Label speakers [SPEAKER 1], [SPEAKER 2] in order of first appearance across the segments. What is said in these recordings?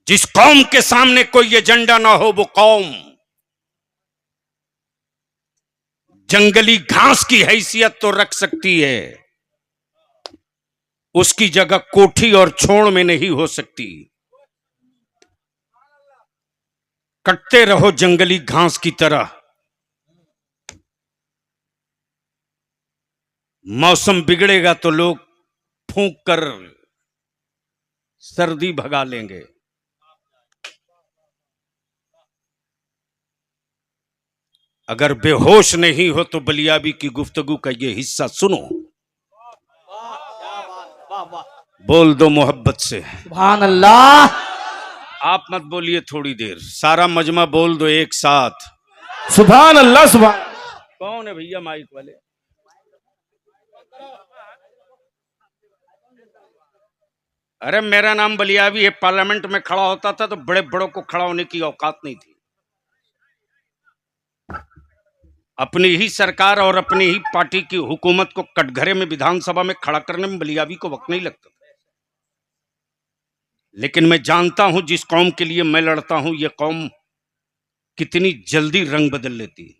[SPEAKER 1] जिस कौम के सामने कोई एजेंडा ना हो वो कौम जंगली घास की हैसियत तो रख सकती है, उसकी जगह कोठी और छोड़ में नहीं हो सकती। कटते रहो जंगली घास की तरह, मौसम बिगड़ेगा तो लोग फूंक कर सर्दी भगा लेंगे। अगर बेहोश नहीं हो तो बलियाबी की गुफ्तगू का ये हिस्सा सुनो, बोल दो मोहब्बत से
[SPEAKER 2] सुभान अल्लाह।
[SPEAKER 1] आप मत बोलिए थोड़ी देर, सारा मजमा बोल दो एक साथ
[SPEAKER 2] सुभान अल्लाह। सुभान।
[SPEAKER 1] कौन है भैया माइक वाले? अरे मेरा नाम बलियाबी है, पार्लियामेंट में खड़ा होता था तो बड़े बड़ों को खड़ा होने की औकात नहीं थी। अपनी ही सरकार और अपनी ही पार्टी की हुकूमत को कटघरे में विधानसभा में खड़ा करने में बलियाबी को वक्त नहीं लगता था। लेकिन मैं जानता हूं जिस कौम के लिए मैं लड़ता हूं ये कौम कितनी जल्दी रंग बदल लेती है।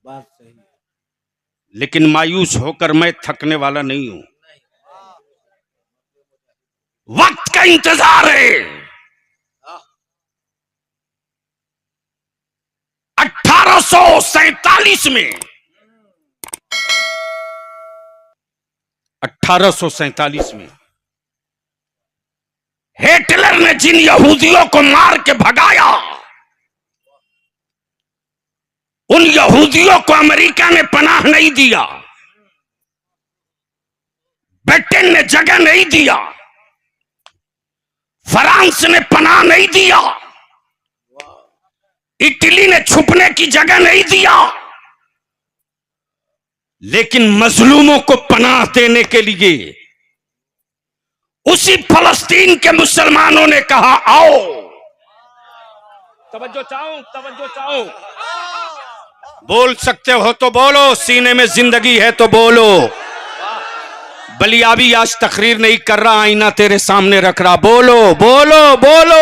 [SPEAKER 2] बात सही है।
[SPEAKER 1] लेकिन मायूस होकर मैं थकने वाला नहीं हूं। वक्त का इंतजार है। 1847 में 1847 में हिटलर ने जिन यहूदियों को मार के भगाया, उन यहूदियों को अमेरिका ने पनाह नहीं दिया, ब्रिटेन ने जगह नहीं दिया, फ्रांस ने पनाह नहीं दिया, इटली ने छुपने की जगह नहीं दिया। लेकिन मजलूमों को पनाह देने के लिए उसी फलस्तीन के मुसलमानों ने कहा आओ। तवज्जो चाहो, बोल सकते हो तो बोलो, सीने में जिंदगी है तो बोलो। बलियाबी आज तकरीर नहीं कर रहा, आईना तेरे सामने रख रहा, बोलो बोलो बोलो।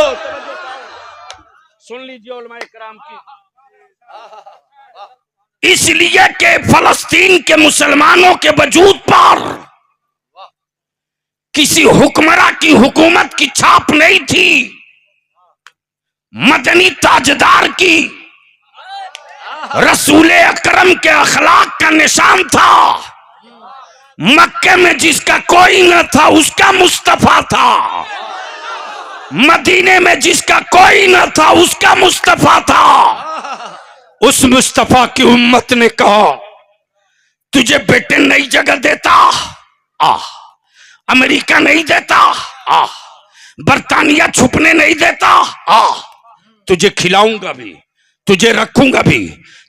[SPEAKER 1] सुन लीजिए उलमाए किराम की। इसलिए कि फलस्तीन के मुसलमानों के वजूद पर किसी हुक्मरां की हुकूमत की छाप नहीं थी, मदनी ताजदार की, रसूल अकरम के अखलाक का निशान था। मक्के में जिसका कोई न था उसका मुस्तफा था, मदीने में जिसका कोई न था उसका मुस्तफा था। उस मुस्तफा की उम्मत ने कहा तुझे ब्रिटेन नहीं जगह देता, अमेरिका नहीं देता, बर्तानिया छुपने नहीं देता, तुझे खिलाऊंगा भी, तुझे रखूंगा भी,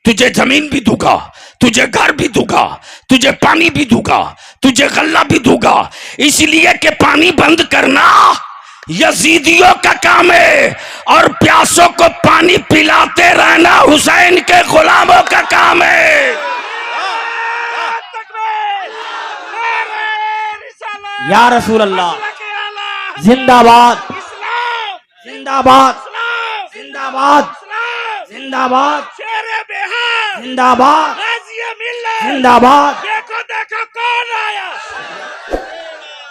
[SPEAKER 1] तुझे जमीन भी दूंगा, तुझे घर भी दूंगा, तुझे पानी भी दूंगा, तुझे गल्ला भी दूंगा। इसलिए कि पानी बंद करना यजीदियों का काम है और प्यासों को पानी पिलाते रहना हुसैन के गुलामों का काम है।
[SPEAKER 2] या रसूल अल्लाह, जिंदाबाद जिंदाबाद जिंदाबाद जिंदाबाद जिंदाबाद जिंदाबाद।
[SPEAKER 1] देखो देखो कौन आया,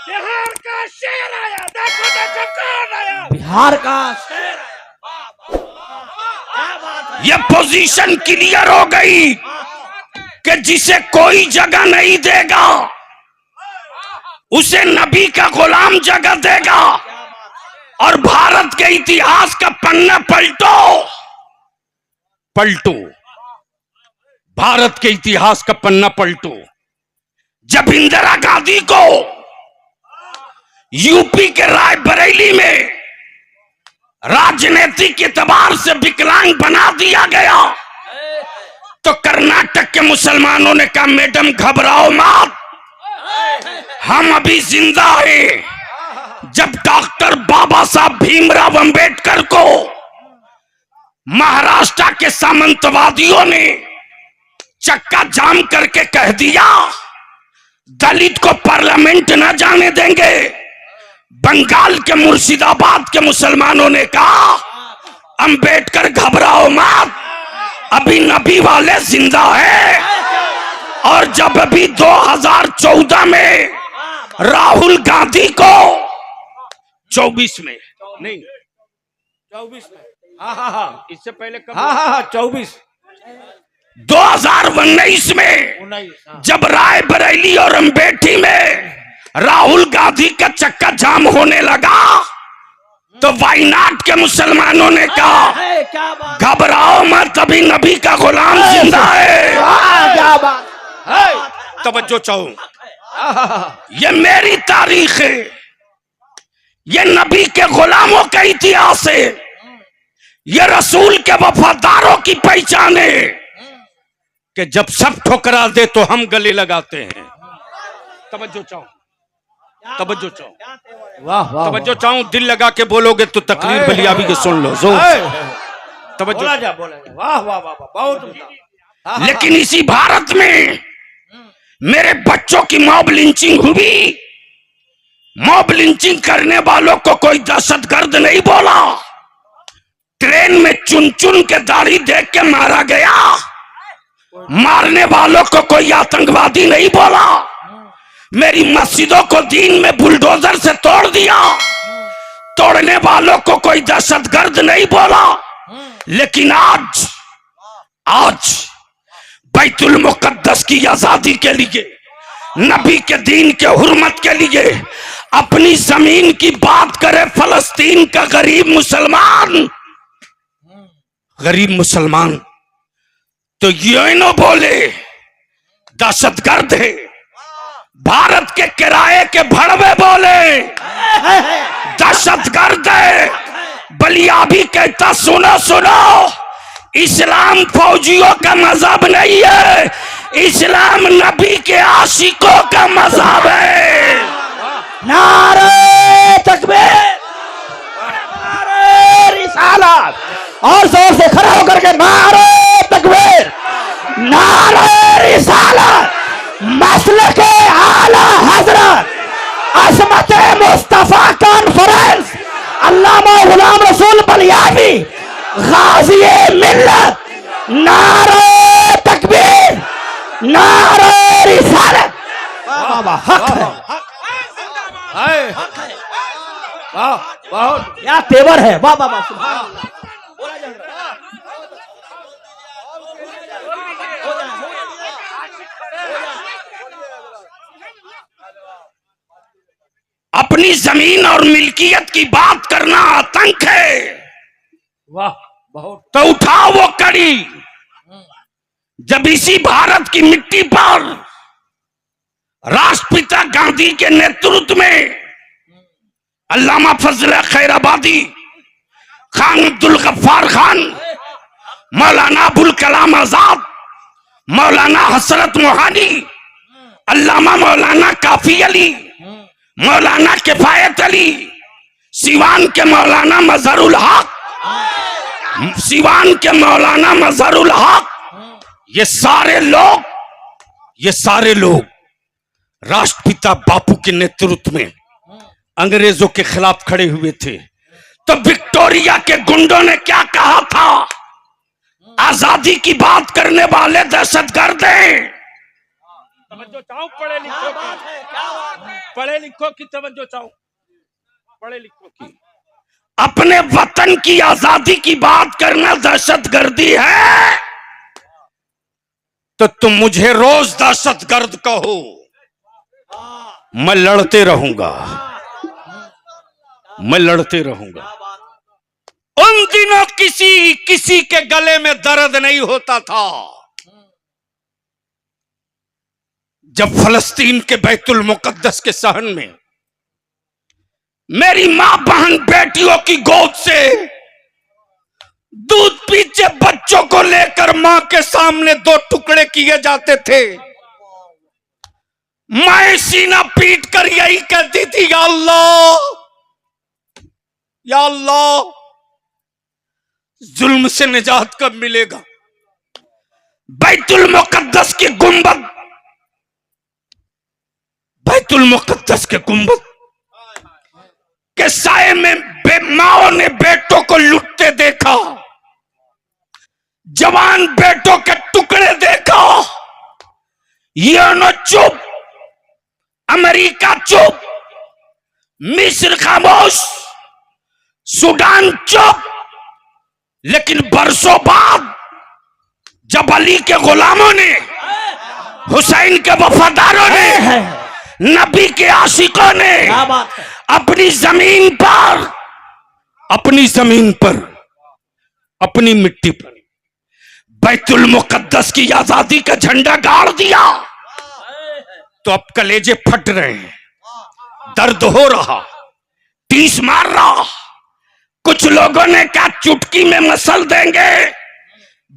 [SPEAKER 1] बिहार का शेर आया, देखो देखो कौन आया,
[SPEAKER 2] बिहार का शेर।
[SPEAKER 1] ये पोजीशन क्लियर हो गई कि जिसे कोई जगह नहीं देगा उसे नबी का गुलाम जगह देगा। और भारत के इतिहास का पन्ना पलटो, भारत के इतिहास का पन्ना पलटो। जब इंदिरा गांधी को यूपी के रायबरेली में राजनीतिक एतबार से विकलांग बना दिया गया तो कर्नाटक के मुसलमानों ने कहा मैडम घबराओ मत, हम अभी जिंदा हैं। जब डॉक्टर बाबा साहब भीमराव अंबेडकर को महाराष्ट्र के सामंतवादियों ने चक्का जाम करके कह दिया दलित को पार्लियामेंट न जाने देंगे, बंगाल के मुर्शिदाबाद के मुसलमानों ने कहा अंबेडकर घबराओ मत, अभी नबी वाले जिंदा है। और जब अभी 2014 में राहुल गांधी को 24 में नहीं
[SPEAKER 2] 24 में, हाँ,
[SPEAKER 1] इससे पहले कब?
[SPEAKER 2] हाँ 24
[SPEAKER 1] 2019 में
[SPEAKER 2] 19
[SPEAKER 1] जब रायबरेली और अमेठी में राहुल गांधी का चक्का जाम होने लगा तो वायनाड के मुसलमानों ने कहा
[SPEAKER 2] क्या बात
[SPEAKER 1] घबराओ मत, अभी नबी का गुलाम जिंदा है।
[SPEAKER 2] क्या बात
[SPEAKER 1] तवज्जो चाहूं, ये मेरी तारीख है, ये नबी के गुलामों का इतिहास है, ये रसूल के वफादारों की पहचान है कि जब सब ठुकरा दे तो हम गले लगाते हैं। तवज्जो चाहूं, तवज्जो चाहूं,
[SPEAKER 2] वाह वाह
[SPEAKER 1] तवज्जो चाहूं, दिल लगा के बोलोगे तो तकरीर बलियाबी के सुन लो जोर से। तवज्जो।
[SPEAKER 2] बोला जा वाह वाह वाह बहुत उम्दा।
[SPEAKER 1] लेकिन इसी भारत में मेरे बच्चों की मॉब लिंचिंग हुई। मॉब लिंचिंग करने वालों को कोई दहशतगर्द नहीं बोला, ट्रेन में चुन चुन के दाढ़ी देख के मारा गया। मारने वालों को कोई आतंकवादी नहीं बोला। मेरी मस्जिदों को दीन में बुलडोजर से तोड़ दिया, तोड़ने वालों को कोई दहशतगर्द नहीं बोला। लेकिन आज बैतुल मुकद्दस की आजादी के लिए, नबी के दीन के हुर्मत के लिए अपनी जमीन की बात करे फलस्तीन का गरीब मुसलमान तो ये न बोले दहशतगर्द है। भारत के किराए के भड़वे बोले दहशतगर्द है। बलियाबी कहता सुनो सुनो, इस्लाम फौजियों का मजहब नहीं है, इस्लाम नबी के आशिकों का मजहब है।
[SPEAKER 2] नारे तकबीर, नारे रिसालत, और जोर से खड़ा होकर के नारे तकबीर, नारे रिसालत, मसलक आला हजरत असमत मुस्तफा कॉन्फ्रेंस अल्लामा गुलाम रसूल बलियाबी गाजी मिल्लत, नारे तकबीर, नारे रिसालत। हक है, वाह बहुत क्या तेवर है, वाह वाह सुभान अल्लाह।
[SPEAKER 1] अपनी जमीन और मिल्कियत की बात करना आतंक है।
[SPEAKER 2] वाह बहुत।
[SPEAKER 1] तो उठाओ वो कड़ी जब इसी भारत की मिट्टी पर राष्ट्रपिता गांधी के नेतृत्व में अल्लामा फजल खैराबादी, खान अब्दुल गफ्फार खान, मौलाना अबुल कलाम आजाद, मौलाना हसरत मोहानी, अल्लामा मौलाना काफी अली, मौलाना किफायत अली, सिवान के मौलाना मजहरुल हक, सिवान के मौलाना मजहरुल हक, ये सारे लोग राष्ट्रपिता बापू के नेतृत्व में अंग्रेजों के खिलाफ खड़े हुए थे। तो विक्टोरिया के गुंडों ने क्या कहा था? आजादी की बात करने वाले दहशतगर्द हैं। तवज्जो चाहो, पढ़े लिखो की, पढ़े लिखो की तवज्जो चाहो, पढ़े लिखो की। अपने वतन की आजादी की बात करना दहशतगर्दी है तो तुम मुझे रोज दहशतगर्द कहो, मैं लड़ते रहूंगा, मैं लड़ते रहूंगा। उन दिनों किसी के गले में दर्द नहीं होता था जब फलस्तीन के बैतुल मुकद्दस के सहन में मेरी मां बहन बेटियों की गोद से दूध पीछे बच्चों को लेकर मां के सामने दो टुकड़े किए जाते थे। मैं सीना पीट कर यही कहती थी, या अल्लाह, या अल्लाह, जुल्म से निजात कब मिलेगा? बैतुल मुकद्दस की गुंबद, बैतुल मुकद्दस के गुंबद के साए में माओ ने बेटों को लुटते देखा, जवान बेटों के टुकड़े देखा। यूएनओ चुप, अमेरिका चुप, मिस्र खामोश, सूडान चुप। लेकिन बरसों बाद जब अली के गुलामों ने, हुसैन के वफादारों ने, नबी के आशिकों ने अपनी जमीन पर, अपनी जमीन पर, अपनी मिट्टी पर बैतुल मुकद्दस की आजादी का झंडा गाड़ दिया, तो अब कलेजे फट रहे हैं, दर्द हो रहा, टीस मार रहा। कुछ लोगों ने कहा चुटकी में मसल देंगे।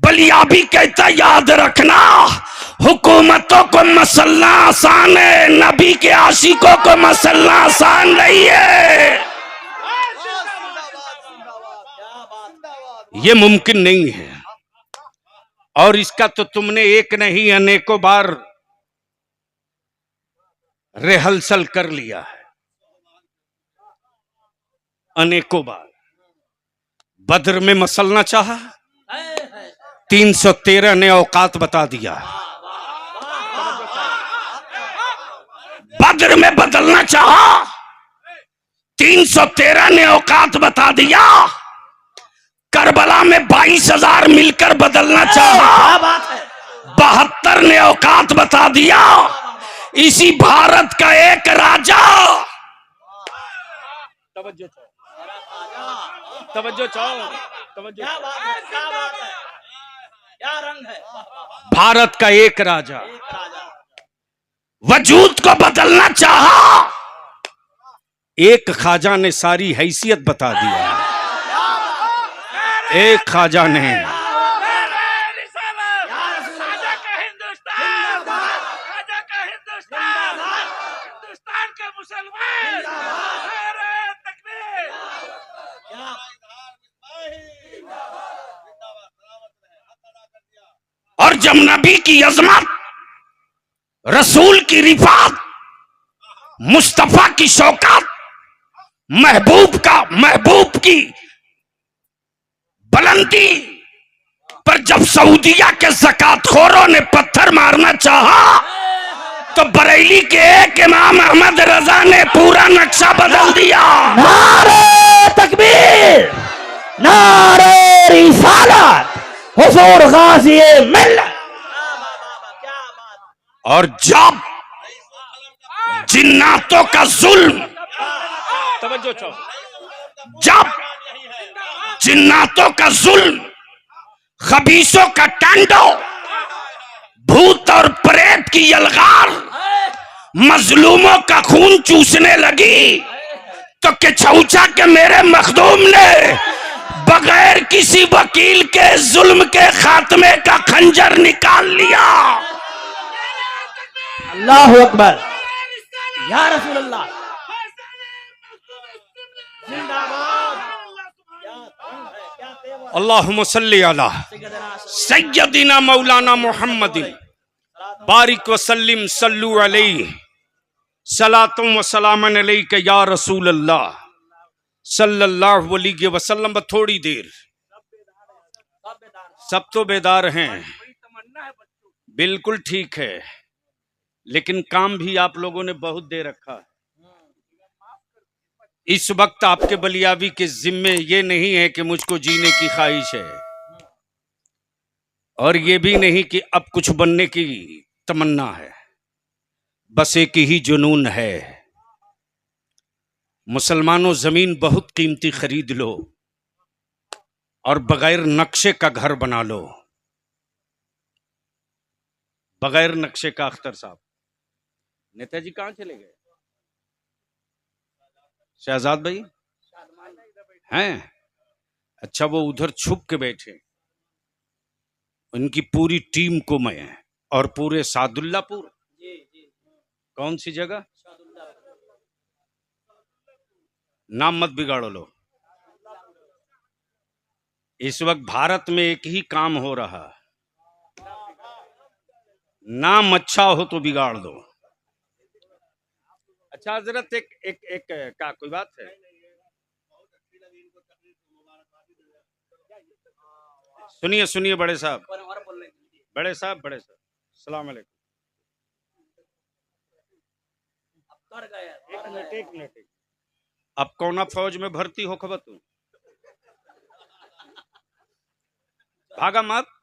[SPEAKER 1] बलिया भी कहता याद रखना, हुकूमतों को मसलना आसान है, नबी के आशिकों को मसलना आसान नहीं है। ये मुमकिन नहीं है। और इसका तो तुमने एक नहीं अनेकों बार रिहर्सल कर लिया है, अनेकों बार। बद्र में मसलना चाहा, 313 ने औकात बता दिया। बद्र में बदलना चाहा, 313 ने औकात बता दिया। करबला में 22,000 मिलकर बदलना चाहा, 72 ने औकात बता दिया। इसी भारत का एक राजा, तवज्जो चाहो, भारत का एक राजा वजूद को बदलना चाहा, एक ख्वाजा ने सारी हैसियत बता दिया। एक ख्वाजा ने, और जब नबी की अजमत, रसूल की रिफात, मुस्तफा की शौकत, महबूब की बुलंदी पर जब सऊदिया के ज़कातखोरों ने पत्थर मारना चाहा, तो बरेली के एक इमाम अहमद रजा ने पूरा नक्शा बदल दिया।
[SPEAKER 2] नारे तकबीर, नारे रिसालत, हुजूर गाज़ी मिल्लत।
[SPEAKER 1] और जब जिन्नातों का जुल्म, जब जिन्नातों का जुल्म, खबीसों का टांडो, भूत और प्रेत की यलगार मजलूमों का खून चूसने लगी, तो किछौछा के मेरे मखदूम ने बगैर किसी वकील के जुल्म के खात्मे का खंजर निकाल लिया।
[SPEAKER 2] अल्लाहु अकबर, या रसूल अल्लाह,
[SPEAKER 1] अल्लाहुम्मा सल्ली अला सय्यदिना मौलाना मुहम्मदिन बारिक वसल्लिम सल्लु अलैहि सलातुम व सलामन अलैका या रसूल अल्लाह सल्लल्लाहु अलैहि वसल्लम। थोड़ी देर, सब तो बेदार हैं, बिल्कुल ठीक है, लेकिन काम भी आप लोगों ने बहुत दे रखा है। इस वक्त आपके बलियावी के जिम्मे ये नहीं है कि मुझको जीने की ख्वाहिश है, और ये भी नहीं कि अब कुछ बनने की तमन्ना है, बस एक ही जुनून है। मुसलमानों, जमीन बहुत कीमती खरीद लो और बगैर नक्शे का घर बना लो। बगैर नक्शे का। अख्तर साहब, नेताजी कहाँ चले गए? शहजाद भाई हैं? अच्छा, वो उधर छुप के बैठे। उनकी पूरी टीम को मैं, और पूरे सादुल्लापुर, कौन सी जगह, नाम मत बिगाड़ो लो। इस वक्त भारत में एक ही काम हो रहा, नाम अच्छा हो तो बिगाड़ दो। अच्छा हजरत, एक का कोई बात है?
[SPEAKER 3] सुनिए सुनिए बड़े साहब, बड़े साहब, बड़े साहब, सलाम अलैकुम। एक मिनट। अब कौना फौज में भर्ती हो खबर तू? भागा मत।